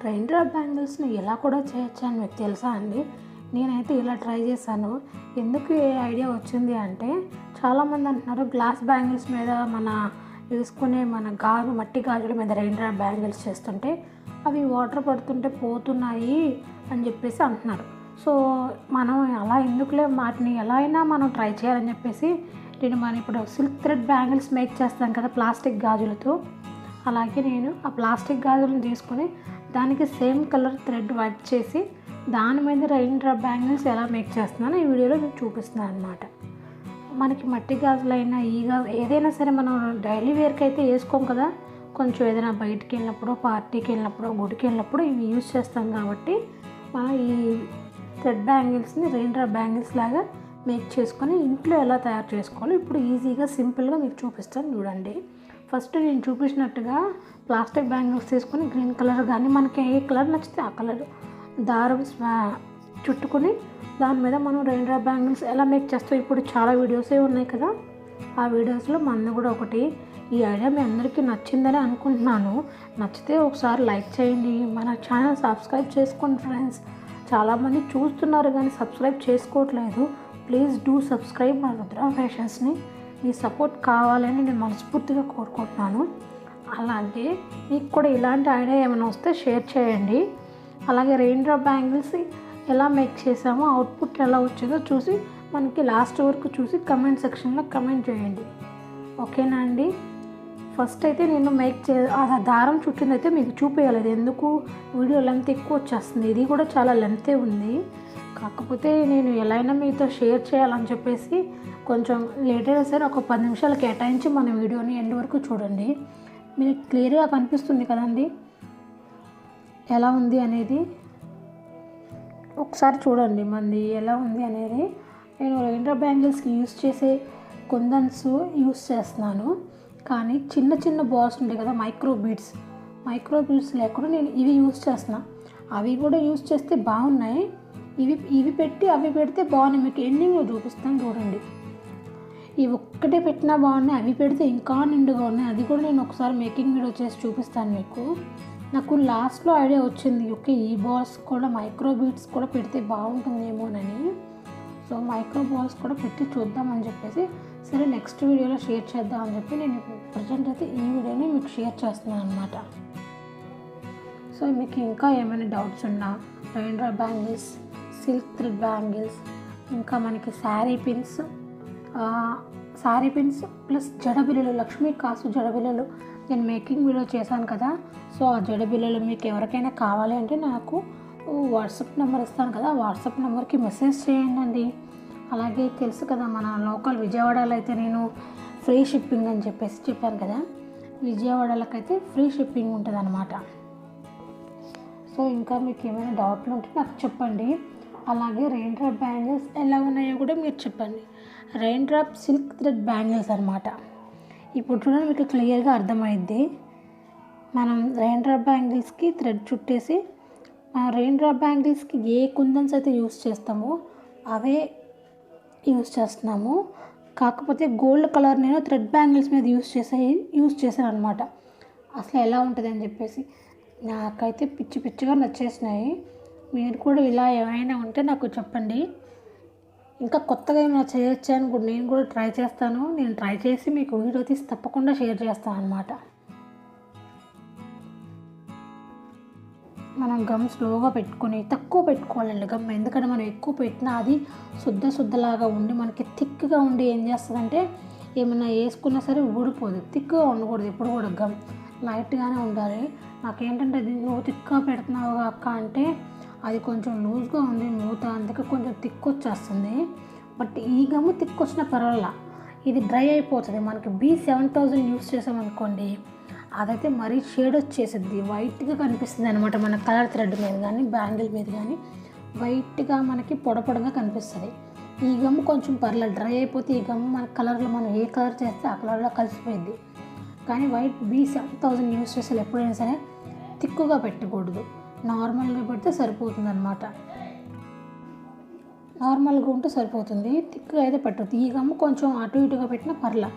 Rain drop బ్యాంగిల్స్ని ఎలా కూడా చేయొచ్చు అని మీకు తెలుసా అండి? నేనైతే ఇలా ట్రై చేశాను. ఎందుకు ఏ ఐడియా వచ్చింది అంటే, చాలామంది అంటున్నారు గ్లాస్ బ్యాంగిల్స్ మీద వేసుకునే మట్టి గాజుల మీద రెయిన్ డ్రాప్ బ్యాంగిల్స్ చేస్తుంటే అవి వాటర్ పడుతుంటే పోతున్నాయి అని చెప్పేసి అంటున్నారు. సో మనం అలా ఎందుకులే, వాటిని ఎలా అయినా మనం ట్రై చేయాలని చెప్పేసి మనం ఇప్పుడు సిల్క్ థ్రెడ్ బ్యాంగిల్స్ మేక్ చేస్తాం కదా ప్లాస్టిక్ గాజులతో. అలాగే నేను ఆ ప్లాస్టిక్ గాజులను తీసుకొని దానికి సేమ్ కలర్ థ్రెడ్ వర్క్ చేసి దాని మీద రెయిన్ డ్రాప్ బ్యాంగిల్స్ ఎలా మేక్ చేస్తున్నానో ఈ వీడియోలో నేను చూపిస్తున్నాను అనమాట. మనకి మట్టి గాజులైనా ఈ గాజు ఏదైనా సరే మనం డైలీ వేర్కి అయితే వేసుకోం కదా, కొంచెం ఏదైనా బయటికి వెళ్ళినప్పుడు, పార్టీకి వెళ్ళినప్పుడు, గుడికి వెళ్ళినప్పుడు ఇవి యూజ్ చేస్తాం. కాబట్టి మనం ఈ థ్రెడ్ బ్యాంగిల్స్ని రెయిన్ డ్రాప్ బ్యాంగిల్స్ లాగా మేక్ చేసుకొని ఇంట్లో ఎలా తయారు చేసుకోవాలో ఇప్పుడు ఈజీగా సింపుల్గా మీకు చూపిస్తాను చూడండి. ఫస్ట్ నేను చూపించినట్టుగా ప్లాస్టిక్ బ్యాంగిల్స్ తీసుకొని గ్రీన్ కలర్ కానీ మనకి ఏ కలర్ నచ్చితే ఆ కలర్ దారం చుట్టుకొని దాని మీద మనం రెయిన్ డ్రాప్ బ్యాంగిల్స్ ఎలా మేక్ చేస్తాం ఇప్పుడు చాలా వీడియోసే ఉన్నాయి కదా, ఆ వీడియోస్లో మనది కూడా ఒకటి. ఈ ఐడియా మీ అందరికీ నచ్చిందని అనుకుంటున్నాను. నచ్చితే ఒకసారి లైక్ చేయండి, మన ఛానల్ సబ్స్క్రైబ్ చేసుకోండి ఫ్రెండ్స్. చాలామంది చూస్తున్నారు కానీ సబ్స్క్రైబ్ చేసుకోవట్లేదు. ప్లీజ్ డూ సబ్స్క్రైబ్ మన రుద్ర ఫ్యాషన్స్ని. మీ సపోర్ట్ కావాలని నేను మనస్ఫూర్తిగా కోరుకుంటున్నాను. అలాగే మీకు కూడా ఇలాంటి ఐడియా ఏమైనా వస్తే షేర్ చేయండి. అలాగే రెయిన్ డ్రాప్ బ్యాంగిల్స్ ఎలా మేక్ చేసామో, అవుట్పుట్ ఎలా వచ్చిందో చూసి మనకి లాస్ట్ వరకు చూసి కమెంట్ సెక్షన్లో కమెంట్ చేయండి. ఓకేనా అండి? ఫస్ట్ అయితే నేను ఆ దారం చుట్టింది అయితే మీకు చూపించలేదు, ఎందుకు వీడియో లెంత్ ఎక్కువ వచ్చేస్తుంది. ఇది కూడా చాలా లెంతే ఉంది. కాకపోతే నేను ఎలా అయినా మీతో షేర్ చేయాలని చెప్పేసి కొంచెం లేట్ అయినా సరే ఒక 10 నిమిషాలు కేటాయించి మన వీడియోని ఎండ్ వరకు చూడండి. మీకు క్లియర్గా కనిపిస్తుంది కదండి ఎలా ఉంది అనేది. ఒకసారి చూడండి మనది ఎలా ఉంది అనేది. నేను రెయిన్ డ్రాప్ బ్యాంగిల్స్కి యూస్ చేసే కుందన్స్ యూస్ చేస్తున్నాను, కానీ చిన్న చిన్న బాల్స్ ఉంటాయి కదా మైక్రో బీడ్స్ లేకుండా నేను ఇవి యూస్ చేస్తున్నాను. అవి కూడా యూస్ చేస్తే బాగున్నాయి. ఇవి పెట్టి అవి పెడితే బాగున్నాయి. మీకు ఎండింగ్లో చూపిస్తాను చూడండి. ఇవి ఒక్కటే పెట్టినా బాగున్నాయి, అవి పెడితే ఇంకా నిండుగా ఉన్నాయి. అది కూడా నేను ఒకసారి మేకింగ్ వీడియో చేసి చూపిస్తాను మీకు. నాకు లాస్ట్లో ఐడియా వచ్చింది, ఓకే ఈ బాల్స్ కూడా మైక్రో బీడ్స్ కూడా పెడితే బాగుంటుందేమోనని. సో మైక్రో బాల్స్ కూడా పెట్టి చూద్దామని చెప్పేసి సరే నెక్స్ట్ వీడియోలో షేర్ చేద్దామని చెప్పి నేను ప్రజెంట్ అయితే ఈ వీడియోని మీకు షేర్ చేస్తున్నాను అనమాట. సో మీకు ఇంకా ఏమైనా డౌట్స్ ఉన్నా rain drop bangles, silk thread bangles, ఇంకా మనకి శారీ పిన్స్ ప్లస్ జడబిల్లలు, లక్ష్మీ కాసు జడబిల్లలు నేను మేకింగ్ వీడియో చేశాను కదా. సో ఆ జడబిల్లలు మీకు ఎవరికైనా కావాలి అంటే నాకు వాట్సాప్ నెంబర్ ఇస్తాను కదా, వాట్సాప్ నెంబర్కి మెసేజ్ చేయండి. అలాగే తెలుసు కదా మన లోకల్ విజయవాడలో అయితే నేను ఫ్రీ షిప్పింగ్ అని చెప్పేసి చెప్పాను కదా, విజయవాడలకైతే ఫ్రీ షిప్పింగ్ ఉంటుంది అనమాట. సో ఇంకా మీకు ఏమైనా డౌట్లు ఉంటే నాకు చెప్పండి. అలాగే రెయిన్ డ్రాప్ బ్యాంగిల్స్ ఎలా ఉన్నాయో కూడా మీరు చెప్పండి. Rain drop silk thread bangles అనమాట. ఇప్పుడు చూడండి మీకు క్లియర్గా అర్థమైద్ది. మనం రెయిన్ డ్రాప్ బ్యాంగిల్స్కి థ్రెడ్ చుట్టేసి రెయిన్ డ్రాప్ బ్యాంగిల్స్కి ఏ కుందన్స్ అయితే యూస్ చేస్తామో అవే యూస్ చేస్తున్నాము. కాకపోతే గోల్డ్ కలర్ నేను థ్రెడ్ బ్యాంగిల్స్ మీద యూస్ చేశాను అనమాట. అసలు ఎలా ఉంటుంది అని చెప్పేసి నాకైతే పిచ్చిగా నచ్చేసినాయి. మీరు కూడా ఇలా ఏమైనా ఉంటే నాకు చెప్పండి. ఇంకా కొత్తగా ఏమైనా చేయొచ్చా అని కూడా నేను కూడా ట్రై చేస్తాను. నేను ట్రై చేసి మీకు వీడియో తీసి తప్పకుండా షేర్ చేస్తాను అనమాట. మనం గమ్ స్లోగా పెట్టుకొని తక్కువ పెట్టుకోవాలండి గమ్, ఎందుకంటే మనం ఎక్కువ పెట్టినా అది శుద్ధలాగా ఉండి మనకి థిక్గా ఉండి ఏం చేస్తుందంటే ఏమైనా వేసుకున్నా సరే ఊడిపోదు. థిక్గా ఉండకూడదు ఎప్పుడు కూడా, గమ్ లైట్గానే ఉండాలి. నాకేంటంటే నువ్వు థిక్గా పెడుతున్నావు అక్క అంటే అది కొంచెం లూజ్గా ఉంది మూత, అందుకే కొంచెం థిక్ వచ్చేస్తుంది. బట్ ఈ గమ్ థిక్ వచ్చినా పర్వాలా, ఇది డ్రై అయిపోతుంది. మనకి B7000 యూస్ చేసామనుకోండి అదైతే మరీ షేడ్ వచ్చేసిద్ది, వైట్గా కనిపిస్తుంది అనమాట. మన కలర్ థ్రెడ్ మీద కానీ బ్యాంగిల్ మీద కానీ వైట్గా మనకి పొడపొడగా కనిపిస్తుంది. ఈ గమ్ కొంచెం పర్లేదు, డ్రై అయిపోతే ఈ గమ్ మన కలర్లో మనం ఏ కలర్ చేస్తే ఆ కలర్లో కలిసిపోయింది. కానీ వైట్ B7000 యూస్ చేసే ఎప్పుడైనా సరే థిక్గా పెట్టకూడదు, నార్మల్గా పెడితే సరిపోతుంది అనమాట. నార్మల్గా ఉంటే సరిపోతుంది, థిక్గా అయితే పెట్టద్దు. ఈ గమ్ కొంచెం అటు ఇటుగా పెట్టినా పర్లా,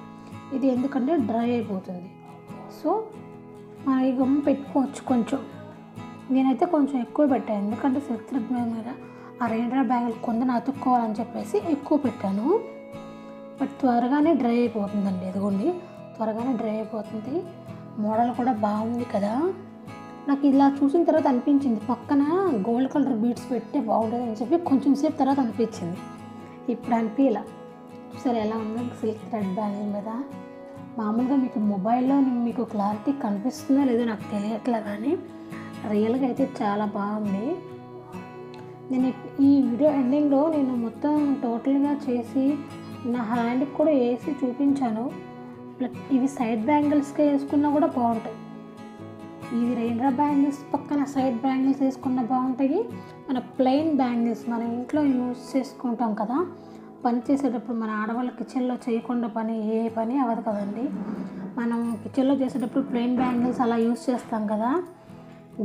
ఇది ఎందుకంటే డ్రై అయిపోతుంది. సో మనం ఈ గమ్ పెట్టుకోవచ్చు కొంచెం నేనైతే కొంచెం ఎక్కువ పెట్టాను, ఎందుకంటే సిల్క్ థ్రెడ్ మీద ఆ రెయిన్ డ్రాప్ బ్యాంగిల్ కొందరు అతుక్కోవాలని చెప్పేసి ఎక్కువ పెట్టాను. బట్ త్వరగానే డ్రై అయిపోతుందండి. ఇదిగోండి, త్వరగానే డ్రై అయిపోతుంది. మోడల్ కూడా బాగుంది కదా. నాకు ఇలా చూసిన తర్వాత అనిపించింది పక్కన గోల్డ్ కలర్ బీడ్స్ పెడితే బాగుంటుంది అని చెప్పి కొంచెం సేపు తర్వాత అనిపించింది. ఇప్పుడు అనిపించలా. సరే, ఎలా ఉందో సిల్క్ థ్రెడ్ బ్యాంగిల్ మీద. మామూలుగా మీకు మొబైల్లో మీకు క్లారిటీ కనిపిస్తుందో లేదో నాకు తెలియట్లే, కానీ రియల్గా అయితే చాలా బాగుంది. నేను ఈ వీడియో ఎండింగ్లో నేను మొత్తం టోటల్గా చేసి నా హ్యాండ్కి కూడా వేసి చూపించాను. ఇవి సైడ్ బ్యాంగిల్స్గా వేసుకున్నా కూడా బాగుంటాయి. ఇది రెయిన్ డ్రాప్ బ్యాంగిల్స్ పక్కన సైడ్ బ్యాంగిల్స్ వేసుకున్న బాగుంటాయి. మన ప్లెయిన్ బ్యాంగిల్స్ మన ఇంట్లో యూజ్ చేసుకుంటాం కదా, పని చేసేటప్పుడు మన ఆడవాళ్ళ కిచెన్లో చేయకుండా ఏ పని అవ్వదు కదండి. మనం కిచెన్లో చేసేటప్పుడు ప్లెయిన్ బ్యాంగిల్స్ అలా యూజ్ చేస్తాం కదా,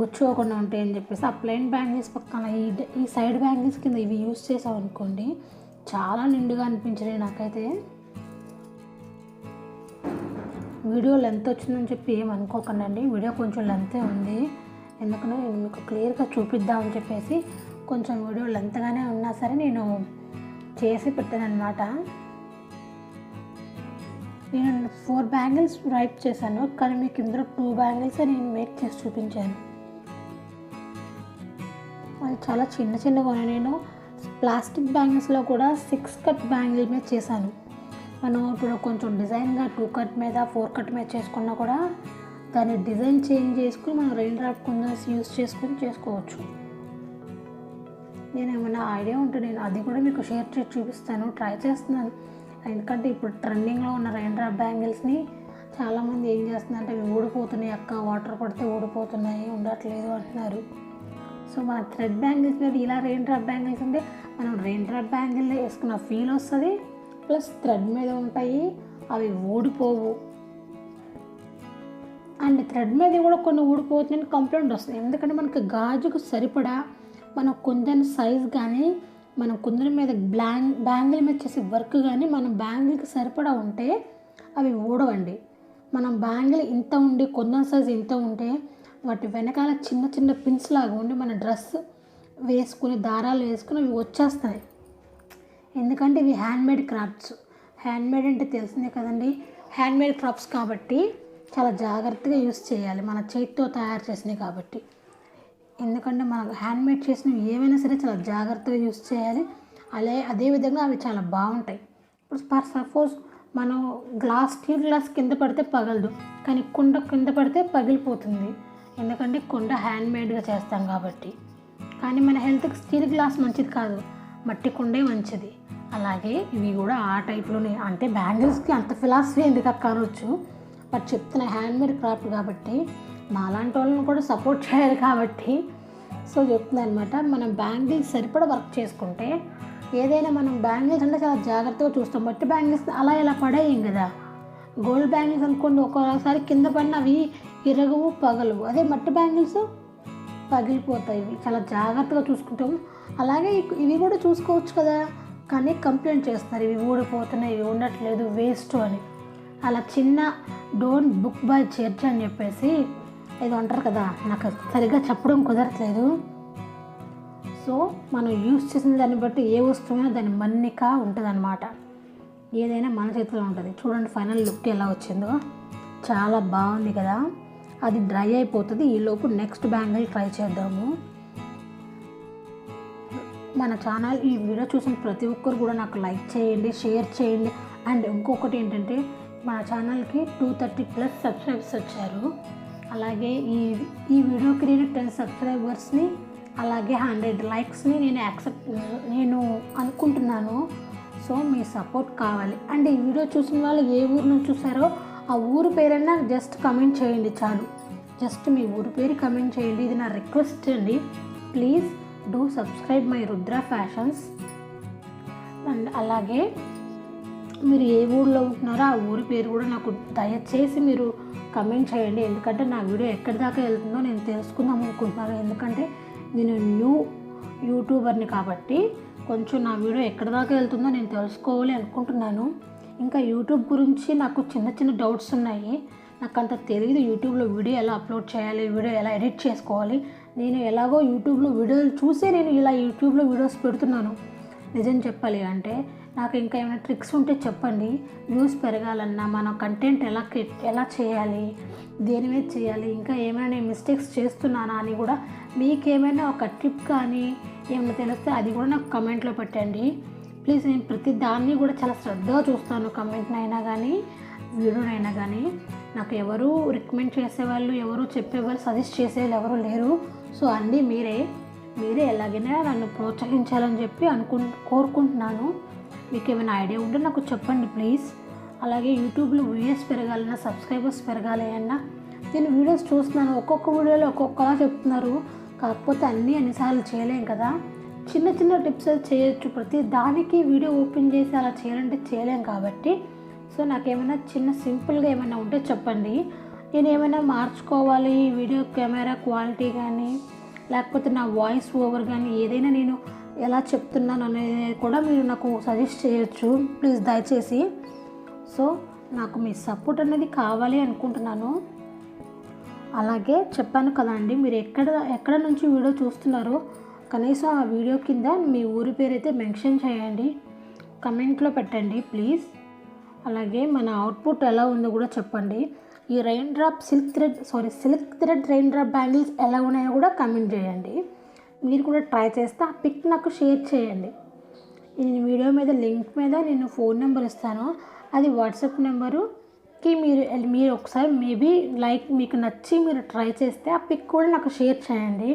గుచ్చుకోకుండా ఉంటాయి అని చెప్పేసి. ఆ ప్లెయిన్ బ్యాంగిల్స్ పక్కన ఈ సైడ్ బ్యాంగిల్స్ కింద ఇవి యూజ్ చేసాం అనుకోండి, చాలా నిండుగా అనిపించినాయి నాకైతే. వీడియో లెంత్ వచ్చిందని చెప్పి ఏమనుకోకండి, వీడియో కొంచెం లెంతే ఉంది. ఎందుకంటే నేను మీకు క్లియర్గా చూపిద్దామని చెప్పేసి కొంచెం వీడియో లెంత్గానే ఉన్నా సరే నేను చేసి పెట్టాను అనమాట. నేను 4 బ్యాంగిల్స్ రైప్ చేశాను, కానీ మీకు ఇందులో 2 బ్యాంగిల్సే నేను మేక్ చేసి చూపించాను. అది చాలా చిన్నగా ఉన్నాయి. నేను ప్లాస్టిక్ బ్యాంగిల్స్లో కూడా 6 కట్ బ్యాంగిల్ మీద చేశాను. మనం ఇప్పుడు కొంచెం డిజైన్గా 2 కట్ మీద 4 కట్ మీద చేసుకున్నా కూడా దాన్ని డిజైన్ చేంజ్ చేసుకుని మనం రెయిన్ డ్రాప్ కుందన్స్ యూజ్ చేసుకుని చేసుకోవచ్చు. నేను ఏమైనా ఐడియా ఉంటే నేను అది కూడా మీకు షేర్ చేసి చూపిస్తాను, ట్రై చేస్తున్నాను. ఎందుకంటే ఇప్పుడు ట్రెండింగ్లో ఉన్న రెయిన్ డ్రాప్ బ్యాంగిల్స్ని చాలామంది ఏం చేస్తున్నారంటే అవి ఊడిపోతున్నాయి అక్క, వాటర్ పడితే ఊడిపోతున్నాయి, ఉండట్లేదు అంటున్నారు. సో మన థ్రెడ్ బ్యాంగిల్స్ మీద ఇలా రెయిన్ డ్రాప్ బ్యాంగిల్స్ ఉంటే మనం రెయిన్ డ్రాప్ బ్యాంగిల్ వేసుకున్న ఫీల్ వస్తుంది, ప్లస్ థ్రెడ్ మీద ఉంటాయి, అవి ఊడిపోవు. అండ్ థ్రెడ్ మీద కూడా కొన్ని ఊడిపోతున్నాయని కంప్లైంట్ వస్తుంది. ఎందుకంటే మనకి గాజుకు సరిపడా మనం కుందన్ సైజ్ కానీ మనం కుందన్ మీద బ్యాంగిల్ మీద చేసే వర్క్ కానీ మనం బ్యాంగిల్కి సరిపడా ఉంటే అవి ఊడవండి. మనం బ్యాంగిల్ ఇంత ఉండి కుందన్ సైజ్ ఇంత ఉంటే వాటి వెనకాల చిన్న పిన్స్ లాగా ఉండి మన డ్రెస్ వేసుకుని దారాలు వేసుకుని అవి వచ్చేస్తాయి. ఎందుకంటే ఇవి హ్యాండ్మేడ్ క్రాఫ్ట్స్. హ్యాండ్మేడ్ అంటే తెలిసిందే కదండి, హ్యాండ్మేడ్ క్రాఫ్ట్స్ కాబట్టి చాలా జాగ్రత్తగా యూస్ చేయాలి, మన చేతితో తయారు చేసినవి కాబట్టి. ఎందుకంటే మనం హ్యాండ్మేడ్ చేసినవి ఏమైనా సరే చాలా జాగ్రత్తగా యూస్ చేయాలి. అదేవిధంగా అవి చాలా బాగుంటాయి. ఇప్పుడు సపోజ్ మనం స్టీల్ గ్లాస్ కింద పడితే పగలదు, కానీ కుండ కింద పడితే పగిలిపోతుంది. ఎందుకంటే కుండ హ్యాండ్మేడ్గా చేస్తాం కాబట్టి. కానీ మన హెల్త్కి స్టీల్ గ్లాస్ మంచిది కాదు, మట్టి కుండే మంచిది. అలాగే ఇవి కూడా ఆ టైప్లోనే. అంటే బ్యాంగిల్స్కి అంత ఫిలాసఫీ ఎందుకు అక్కనొచ్చు, బట్ చెప్తున్న హ్యాండ్మేడ్ క్రాఫ్ట్ కాబట్టి నాలాంటి వాళ్ళని కూడా సపోర్ట్ చేయాలి కాబట్టి సో చెప్తున్నాను అనమాట. మనం బ్యాంగిల్స్ సరిపడా వర్క్ చేసుకుంటే ఏదైనా మనం బ్యాంగిల్స్ అంటే చాలా జాగ్రత్తగా చూస్తాం. మట్టి బ్యాంగిల్స్ అలా ఇలా పడేయం కదా. గోల్డ్ బ్యాంగిల్స్ అనుకోండి, ఒక్కోసారి కింద పడిన అవి ఇరగవు, పగలవు. అదే మట్టి బ్యాంగిల్స్ పగిలిపోతాయి. ఇవి చాలా జాగ్రత్తగా చూసుకుంటాము. అలాగే ఇవి కూడా చూసుకోవచ్చు కదా, కానీ కంప్లైంట్ చేస్తున్నారు ఇవి ఊడిపోతున్నాయి, ఇవి ఉండట్లేదు, వేస్ట్ అని. అలా చిన్న డోంట్ బుక్ బై చర్చ్ అని చెప్పేసి ఏదో అంటారు కదా, నాకు సరిగ్గా చెప్పడం కుదరట్లేదు. సో మనం యూజ్ చేసిన దాన్ని బట్టి ఏ వస్తువైనా దాని మన్నిక ఉంటుంది అన్నమాట. ఏదైనా మన చేతిలో ఉంటుంది. చూడండి ఫైనల్ లుక్ ఎలా వచ్చిందో, చాలా బాగుంది కదా. అది డ్రై అయిపోతుంది. ఈలోపు నెక్స్ట్ బ్యాంగిల్ ట్రై చేద్దాము. మన ఛానల్ ఈ వీడియో చూసిన ప్రతి ఒక్కరు కూడా నాకు లైక్ చేయండి, షేర్ చేయండి. అండ్ ఇంకొకటి ఏంటంటే మన ఛానల్కి 230+ సబ్స్క్రైబర్స్ వచ్చారు. అలాగే ఈ వీడియోకి నేను 10 సబ్స్క్రైబర్స్ని అలాగే 100 లైక్స్ని నేను అనుకుంటున్నాను. సో మీ సపోర్ట్ కావాలి. అండ్ ఈ వీడియో చూసిన వాళ్ళు ఏ ఊరు నుంచి చూసారో ఆ ఊరు పేరైనా జస్ట్ కమెంట్ చేయండి చాలు. జస్ట్ మీ ఊరు పేరు కమెంట్ చేయండి. ఇది నా రిక్వెస్ట్ అండి. Please do subscribe my Rudra fashions. And అలాగే మీరు ఏ ఊళ్ళో ఉంటున్నారో ఆ ఊరి పేరు కూడా నాకు దయచేసి మీరు కమెంట్ చేయండి. ఎందుకంటే నా వీడియో ఎక్కడి దాకా వెళ్తుందో నేను తెలుసుకుందాం అనుకుంటున్నాను. ఎందుకంటే నేను న్యూ యూట్యూబర్ని కాబట్టి కొంచెం నా వీడియో ఎక్కడి దాకా వెళ్తుందో నేను తెలుసుకోవాలి అనుకుంటున్నాను. ఇంకా యూట్యూబ్ గురించి నాకు చిన్న డౌట్స్ ఉన్నాయి. నాకు అంత తెలియదు యూట్యూబ్లో వీడియో ఎలా అప్లోడ్ చేయాలి, వీడియో ఎలా ఎడిట్ చేసుకోవాలి. నేను ఎలాగో యూట్యూబ్లో వీడియోలు చూసే నేను ఇలా యూట్యూబ్లో వీడియోస్ పెడుతున్నాను. నిజం చెప్పాలి అంటే నాకు ఇంకా ఏమైనా ట్రిక్స్ ఉంటే చెప్పండి. వ్యూస్ పెరగాలన్నా మన కంటెంట్ ఎలా చేయాలి, దేని మీద చేయాలి, ఇంకా ఏమైనా నేను మిస్టేక్స్ చేస్తున్నానా అని కూడా మీకేమైనా ఒక టిప్ కానీ ఏమైనా తెలిస్తే అది కూడా నాకు కమెంట్లో పెట్టండి ప్లీజ్. నేను ప్రతి దాన్ని కూడా చాలా శ్రద్ధగా చూస్తాను, కమెంట్నైనా కానీ వీడియోనైనా కానీ. నాకు ఎవరు రికమెండ్ చేసేవాళ్ళు, ఎవరు చెప్పేవాళ్ళు, సజెస్ట్ చేసేవాళ్ళు ఎవరు లేరు. సో అన్నీ మీరే ఎలాగైనా నన్ను ప్రోత్సహించాలని చెప్పి కోరుకుంటున్నాను. మీకు ఏమైనా ఐడియా ఉంటే నాకు చెప్పండి ప్లీజ్. అలాగే యూట్యూబ్లో వ్యూయర్స్ పెరగాలన్నా, సబ్స్క్రైబర్స్ పెరగాలి అన్నా నేను వీడియోస్ చూస్తున్నాను. ఒక్కొక్క వీడియోలో ఒక్కొక్కలా చెప్తున్నారు. కాకపోతే అన్నిసార్లు చేయలేం కదా. చిన్న చిన్న టిప్స్ అది చేయొచ్చు. ప్రతి దానికి వీడియో ఓపెన్ చేసి అలా చేయాలంటే చేయలేం కాబట్టి సో నాకేమైనా చిన్న సింపుల్గా ఏమైనా ఉంటే చెప్పండి. నేను ఏమైనా మార్చుకోవాలి, వీడియో కెమెరా క్వాలిటీ కానీ లేకపోతే నా వాయిస్ ఓవర్ కానీ ఏదైనా నేను ఎలా చెప్తున్నాను అనేది కూడా మీరు నాకు సజెస్ట్ చేయొచ్చు ప్లీజ్ దయచేసి. సో నాకు మీ సపోర్ట్ అనేది కావాలి అనుకుంటున్నాను. అలాగే చెప్పాను కదండి, మీరు ఎక్కడ నుంచి వీడియో చూస్తున్నారో కనీసం ఆ వీడియో కింద మీ ఊరి పేరు అయితే మెన్షన్ చేయండి, కమెంట్లో పెట్టండి ప్లీజ్. అలాగే మన అవుట్పుట్ ఎలా ఉందో కూడా చెప్పండి. ఈ silk thread raindrop bangles ఎలా ఉన్నాయో కూడా కమెంట్ చేయండి. మీరు కూడా ట్రై చేస్తే ఆ పిక్ నాకు షేర్ చేయండి. నేను వీడియో మీద లింక్ మీద నేను ఫోన్ నెంబర్ ఇస్తాను, అది వాట్సాప్ నెంబరుకి మీరు ఒకసారి మేబీ మీకు నచ్చి మీరు ట్రై చేస్తే ఆ పిక్ కూడా నాకు షేర్ చేయండి.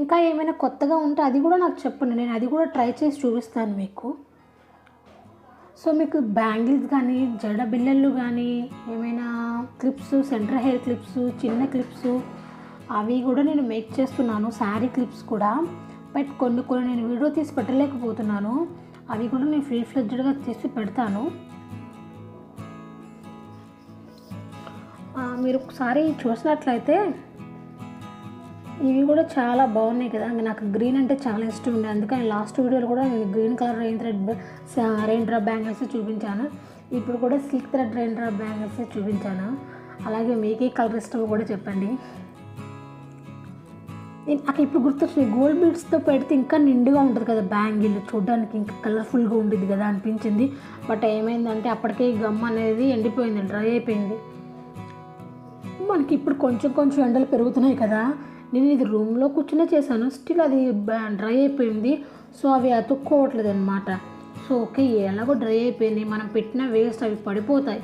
ఇంకా ఏమైనా కొత్తగా ఉంటే అది కూడా నాకు చెప్పండి, నేను అది కూడా ట్రై చేసి చూపిస్తాను మీకు. సో మీకు బ్యాంగిల్స్ కానీ, జడ బిళ్ళలు కానీ, ఏమైనా క్లిప్స్, సెంటర్ హెయిర్ క్లిప్స్, చిన్న క్లిప్స్ అవి కూడా నేను మేక్ చేస్తున్నాను. శారీ క్లిప్స్ కూడా బట్ కొన్ని నేను వీడియో తీసి పెట్టలేకపోతున్నాను. అవి కూడా నేను ఫుల్ ఫ్లెడ్జ్డ్గా తీసి పెడతాను. మీరు ఒకసారి చూసినట్లయితే ఇవి కూడా చాలా బాగున్నాయి కదా. నాకు గ్రీన్ అంటే చాలా ఇష్టం ఉంది, అందుకని లాస్ట్ వీడియోలో కూడా నేను green colour rain drop bangles చూపించాను. ఇప్పుడు కూడా silk thread raindrop bangles చూపించాను. అలాగే మీకు ఏ కలర్ ఇష్టమో కూడా చెప్పండి. నాకు ఇప్పుడు గుర్తొచ్చింది, గోల్డ్ బీడ్స్తో పెడితే ఇంకా నిండుగా ఉంటుంది కదా బ్యాంగిల్, చూడడానికి ఇంకా కలర్ఫుల్గా ఉంటుంది కదా అనిపించింది. బట్ ఏమైందంటే అప్పటికే గమ్ అనేది ఎండిపోయింది, డ్రై అయిపోయింది. మనకి ఇప్పుడు కొంచెం ఎండలు పెరుగుతున్నాయి కదా, నేను ఇది రూమ్లో కూర్చునే చేశాను, స్టిల్ అది డ్రై అయిపోయింది. సో అవి అతుక్కోవట్లేదు అనమాట. సో ఓకే, ఎలాగో డ్రై అయిపోయింది, మనం పెట్టిన వేస్ట్ అవి పడిపోతాయి.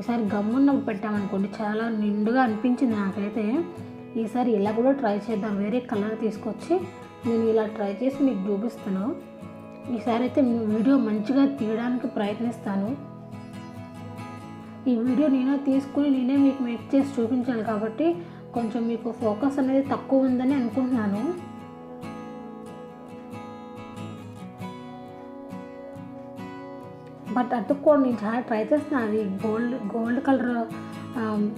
ఈసారి గమ్మున్నప్పుడు పెట్టామనుకోండి చాలా నిండుగా అనిపించింది నాకైతే. ఈసారి ఇలా కూడా ట్రై చేద్దాం, వేరే కలర్ తీసుకొచ్చి నేను ఇలా ట్రై చేసి మీకు చూపిస్తాను. ఈసారి అయితే వీడియో మంచిగా తీయడానికి ప్రయత్నిస్తాను. ఈ వీడియో నేనే తీసుకుని నేనే మీకు మేక్ చేసి చూపించాలి కాబట్టి కొంచెం మీకు ఫోకస్ అనేది తక్కువ ఉందని అనుకుంటున్నాను. బట్ అతుక్కోండి, నేను చాలా ట్రై చేస్తున్నాను. అది గోల్డ్ కలర్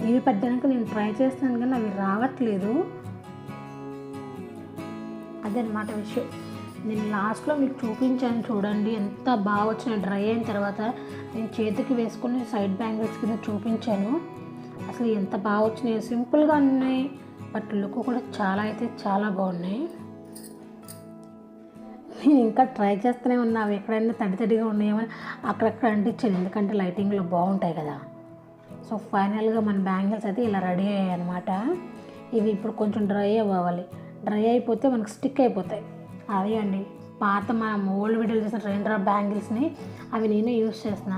ఇవి పెట్టడానికి నేను ట్రై చేస్తున్నాను కానీ అవి రావట్లేదు. అదనమాట విషయం. నేను లాస్ట్లో మీకు చూపించాను చూడండి, ఎంత బాగా వచ్చినాయి. డ్రై అయిన తర్వాత నేను చేతికి వేసుకుని సైడ్ బ్యాంగిల్స్ కింద చూపించాను. అసలు ఎంత బాగా వచ్చినాయి, సింపుల్గా ఉన్నాయి బట్ లుక్ కూడా చాలా బాగున్నాయి. నేను ఇంకా ట్రై చేస్తూనే ఉన్నా, అవి ఎక్కడైనా తడిగా ఉన్నాయేమని అక్కడక్కడ అంటించాను, ఎందుకంటే లైటింగ్లో బాగుంటాయి కదా. సో ఫైనల్గా మన బ్యాంగిల్స్ అయితే ఇలా రెడీ అయ్యాయి అనమాట. ఇవి ఇప్పుడు కొంచెం డ్రై అవ్వాలి, డ్రై అయిపోతే మనకు స్టిక్ అయిపోతాయి. అవి అండి పాత మనం ఓల్డ్ వీడియోలు చేసిన రెయిన్ డ్రాప్ బ్యాంగిల్స్ని అవి నేనే యూస్ చేసిన.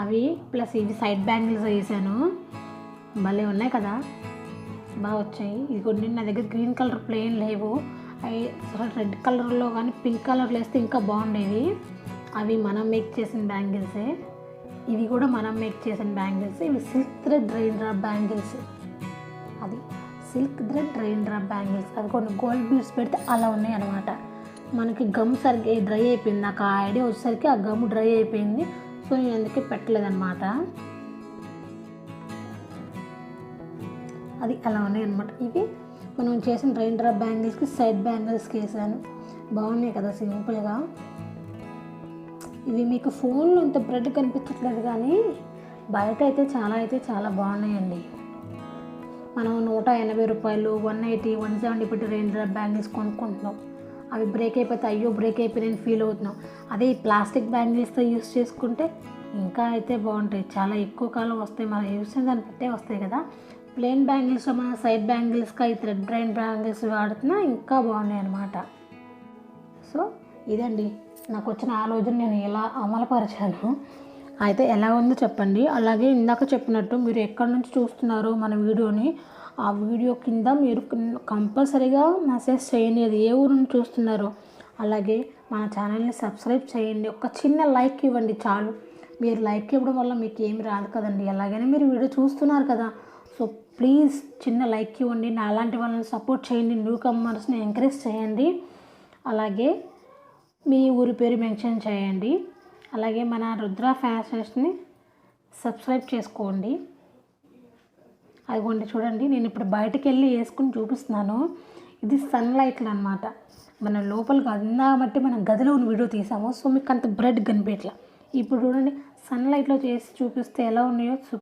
అవి ప్లస్ ఇవి సైడ్ బ్యాంగిల్స్ వేసాను, భలే ఉన్నాయి కదా, బాగా వచ్చాయి. ఇది కొన్ని నా దగ్గర గ్రీన్ కలర్ ప్లెయిన్ లేవు, అవి రెడ్ కలర్లో కానీ పింక్ కలర్లో వేస్తే ఇంకా బాగుండేవి. అవి మనం మేక్ చేసిన బ్యాంగిల్సే, ఇవి కూడా మనం మేక్ చేసిన బ్యాంగిల్స్. ఇవి silk thread raindrop bangles, అది silk thread raindrop bangles. అవి కొన్ని గోల్డ్ బీడ్స్ పెడితే అలా ఉన్నాయి అనమాట. మనకి గమ్ సరిగ్గా డ్రై అయిపోయింది, నాకు ఆ ఐడియా వచ్చేసరికి ఆ గమ్ డ్రై అయిపోయింది. సో నేను అందుకే పెట్టలేదన్నమాట. అది అలా ఉన్నాయి అనమాట. ఇవి మనం చేసిన రెయిన్ డ్రాప్ బ్యాంగిల్స్కి సైడ్ బ్యాంగిల్స్కి వేసాను, బాగున్నాయి కదా సింపుల్గా. ఇవి మీకు ఫోన్లో అంత బ్రెడ్ కనిపించట్లేదు కానీ బయట అయితే చాలా బాగున్నాయండి. మనం 180 రూపాయలు, 180, 170 పెట్టి రెయిన్ డ్రాప్ బ్యాంగిల్స్ కొనుక్కుంటున్నాం. అవి బ్రేక్ అయిపోతే అయ్యో బ్రేక్ అయిపోయినాయని ఫీల్ అవుతున్నాం. అదే ఈ ప్లాస్టిక్ బ్యాంగిల్స్తో యూస్ చేసుకుంటే ఇంకా అయితే బాగుంటాయి. చాలా ఎక్కువ కాలం వస్తాయి. మనం యూస్ చేసిన దాన్ని బట్టే వస్తాయి కదా. ప్లెయిన్ బ్యాంగిల్స్లో మన సైడ్ బ్యాంగిల్స్గా ఈ థ్రెడ్ బ్రైన్ బ్యాంగిల్స్ వాడుతున్నా ఇంకా బాగున్నాయి అన్నమాట. సో ఇదండి నాకు వచ్చిన ఆలోచన, నేను ఎలా అమలుపరిచాను. అయితే ఎలా ఉందో చెప్పండి. అలాగే ఇందాక చెప్పినట్టు మీరు ఎక్కడి నుంచి చూస్తున్నారో మన వీడియోని, ఆ వీడియో కింద మీరు కంపల్సరీగా మెసేజ్ చేయండి అది ఏ ఊరు నుంచి చూస్తున్నారో. అలాగే మన ఛానల్ని సబ్స్క్రైబ్ చేయండి. ఒక చిన్న లైక్ ఇవ్వండి చాలు. మీరు లైక్ ఇవ్వడం వల్ల మీకు ఏమి రాదు కదండి. అలాగనే మీరు వీడియో చూస్తున్నారు కదా, సో ప్లీజ్ చిన్న లైక్ ఇవ్వండి. నా అలాంటి వాళ్ళని సపోర్ట్ చేయండి. న్యూ కమర్స్ని ఎంకరేజ్ చేయండి. అలాగే మీ ఊరి పేరు మెన్షన్ చేయండి. అలాగే మన రుద్ర ఫ్యాషన్స్ని సబ్స్క్రైబ్ చేసుకోండి. అదిగోండి చూడండి, నేను ఇప్పుడు బయటకు వెళ్ళి వేసుకుని చూపిస్తున్నాను. ఇది సన్లైట్లు అనమాట. మన లోపలికి అందాబట్టి మనం గదిలో ఉన్న వీడియో తీసాము, సో మీకు అంత బ్రైట్ కనిపించట్లా. ఇప్పుడు చూడండి సన్లైట్లో చేసి చూపిస్తే ఎలా ఉన్నాయో